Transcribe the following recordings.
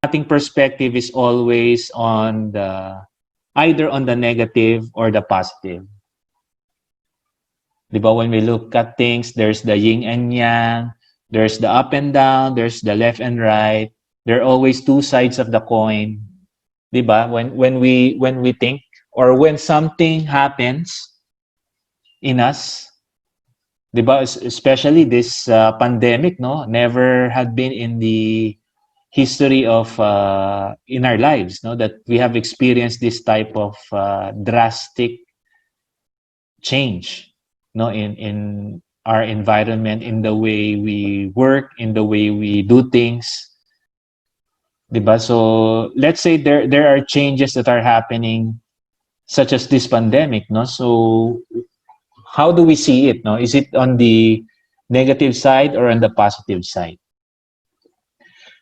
ating perspective is always on the either on the negative or the positive. Di ba, when we look at things, there's the yin and yang, there's the up and down, there's the left and right. There are always two sides of the coin. Di ba? When we think or when something happens in us, di ba, especially this pandemic, no, never had been in the history of in our lives, no, that we have experienced this type of drastic change, no, in our environment, in the way we work, in the way we do things, diba? So let's say there are changes that are happening, such as this pandemic, no. So how do we see it, no? Is it on the negative side or on the positive side?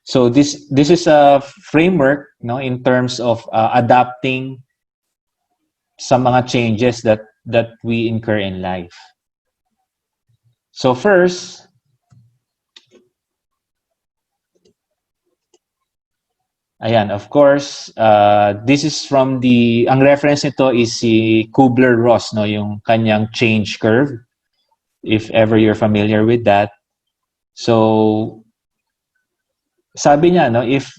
So this is a framework, no, in terms of adapting sa mga changes that we incur in life. So first, ayan, of course, this is from ang reference nito is si Kubler-Ross, no, yung kanyang change curve, if ever you're familiar with that. So sabi niya, no, if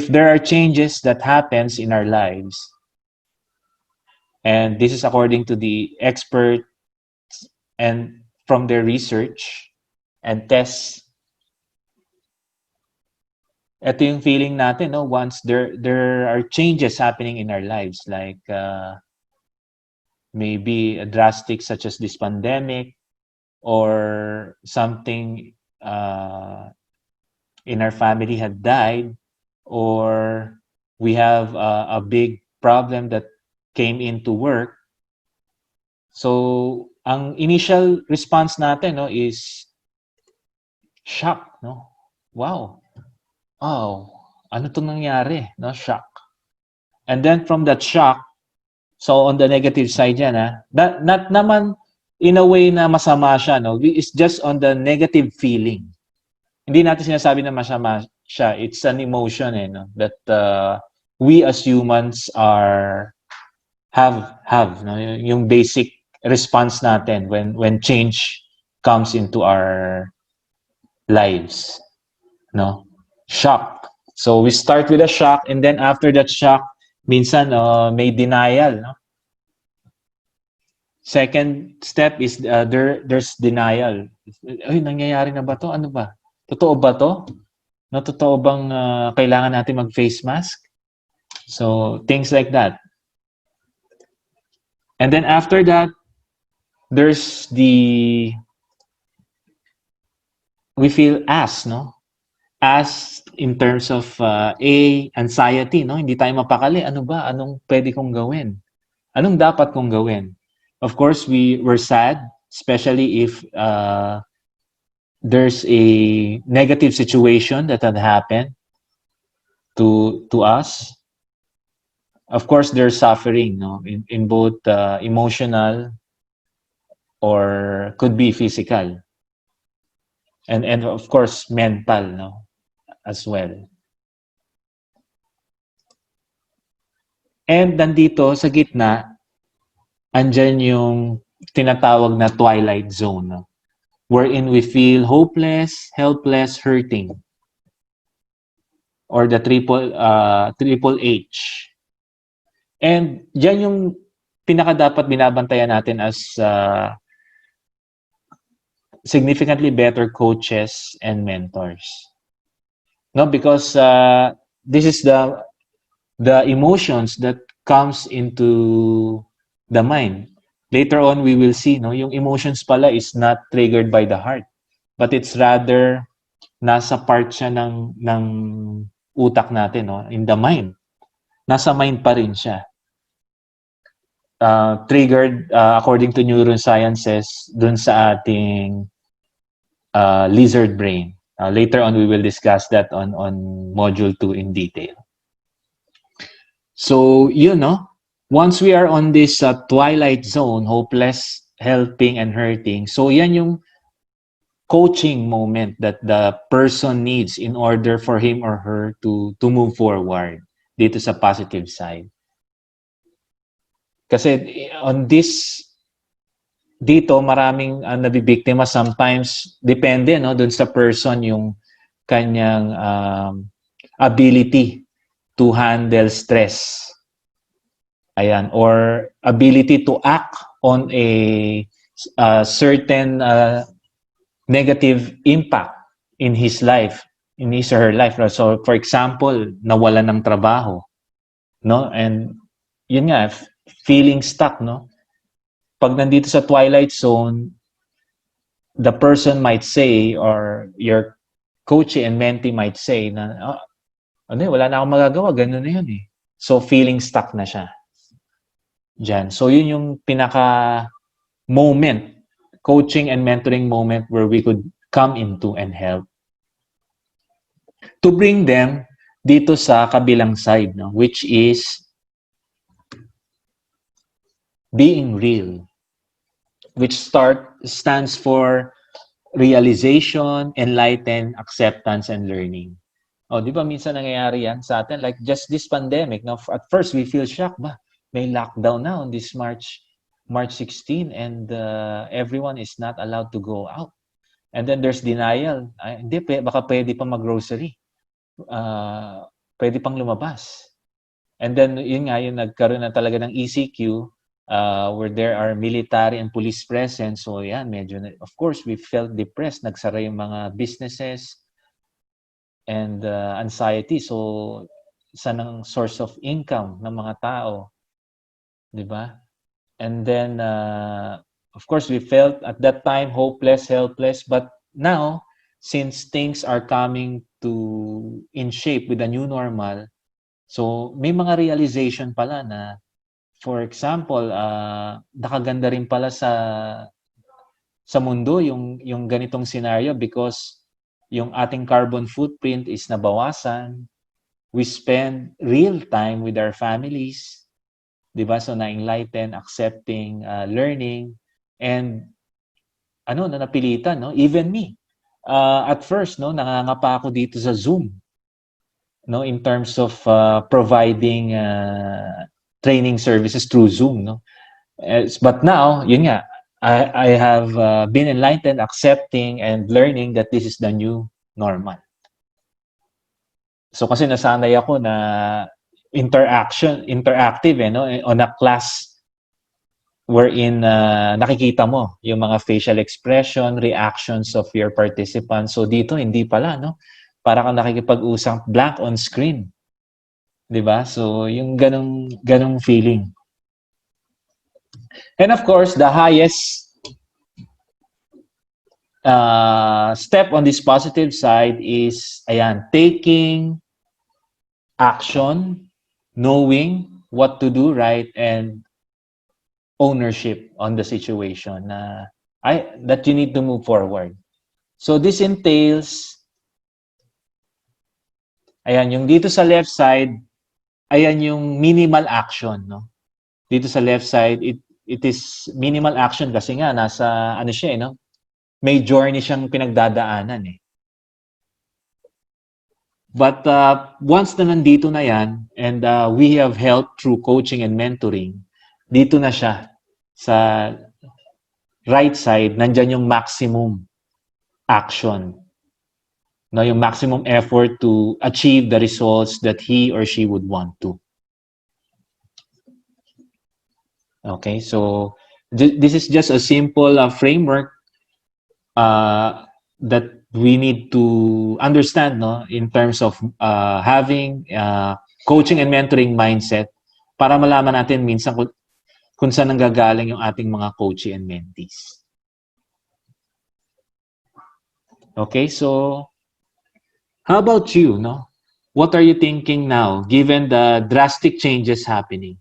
there are changes that happens in our lives, and this is according to the expert and from their research and tests, ito yung feeling natin, no, once there are changes happening in our lives, like maybe a drastic such as this pandemic, or something in our family had died, or we have a big problem that came into work. So ang initial response natin, no, is shock, no? Wow. Oh, ano tong nangyari, no? Shock. And then from that shock, so on the negative side yan, not naman in a way na masama siya, no? It's just on the negative feeling. Hindi natin sinasabi na masama siya. It's an emotion, no? That we as humans have, no? Yung basic response natin when change comes into our lives, no? Shock. So we start with a shock, and then after that shock, minsan may denial, no? Second step is there's denial. Ay, nangyayari na ba to? Ano ba? Totoo ba to? No, totoo bang kailangan natin mag-face mask? So things like that. And then after that, there's we feel as, no? As in terms of anxiety, no? Hindi tayo mapakali. Ano ba? Anong pwede kong gawin? Anong dapat kong gawin? Of course, we're sad, especially if there's a negative situation that had happened to us. Of course, there's suffering, no? In both emotional or could be physical. And of course, mental, no? As well. And nandito sa gitna, andyan yung tinatawag na twilight zone, no? Wherein we feel hopeless, helpless, hurting. Or the triple H. And dyan yung pinaka-dapat binabantayan natin as significantly better coaches and mentors. No, because this is the emotions that comes into the mind. Later on, we will see, no, yung emotions pala is not triggered by the heart, but it's rather nasa part siya ng utak natin, no, in the mind. Nasa mind pa rin siya. Triggered according to neurosciences dun sa ating lizard brain. Later on, we will discuss that on Module 2 in detail. So, once we are on this twilight zone, hopeless, helping, and hurting, so yan yung coaching moment that the person needs in order for him or her to move forward dito sa positive side. Kasi on this dito maraming nabibiktima sometimes, depende no doon sa person yung kanyang ability to handle stress. Ayan, or ability to act on a certain negative impact in his life, in his or her life. So for example, nawalan ng trabaho, no? And yun nga, feeling stuck, no? Pag nandito sa twilight zone, the person might say, or your coach and mentee might say na, wala na akong magagawa, ganun na yun eh. So feeling stuck na siya. Diyan. So yun yung pinaka moment, coaching and mentoring moment where we could come into and help. To bring them dito sa kabilang side, no? Which is being real, which stands for realization, enlighten, acceptance, and learning. Di ba minsan nangyayari yan sa atin? Like just this pandemic, no? At first we feel shocked, ba? May lockdown now on this March 16 and everyone is not allowed to go out. And then there's denial. Hindi, baka pwede pa mag-grocery. Pwede pang lumabas. And then yun nga, yung nagkaroon na talaga ng ECQ where there are military and police present. So yan, medyo, of course, we felt depressed. Nagsara yung mga businesses and anxiety. So, saan ang source of income ng mga tao? Diba? And then, of course, we felt at that time hopeless, helpless. But now, since things are coming in shape with the new normal, so may mga realization pala na, for example, nakaganda rin pala sa mundo yung ganitong scenario because yung ating carbon footprint is nabawasan. We spend real time with our families. Diba? So na-enlighten, accepting, learning, and na napilitan, no? Even me. At first, no, nangangapa ako dito sa Zoom, no, in terms of providing training services through Zoom, no. But now, yun nga, I have been enlightened, accepting, and learning that this is the new normal. So kasi nasanay ako na interactive, no, on a class wherein nakikita mo yung mga facial expression, reactions of your participants. So dito, hindi pala, no? Para kang nakikipag-usap blank on screen. Diba? So yung ganong feeling. And of course, the highest step on this positive side is, taking action, knowing what to do, right, and ownership on the situation that you need to move forward. So this entails, yung dito sa left side, yung minimal action, no? Dito sa left side, it is minimal action kasi nga nasa siya, no? May journey siyang pinagdadaanan eh. But once na nandito na yan, and we have helped through coaching and mentoring, dito na siya sa right side, nandyan yung maximum action. No, yung maximum effort to achieve the results that he or she would want to. Okay, so this is just a simple framework that we need to understand, no, in terms of having coaching and mentoring mindset para malaman natin minsan kung saan nanggagaling yung ating mga coachee and mentees. Okay, so how about you, no? What are you thinking now given the drastic changes happening?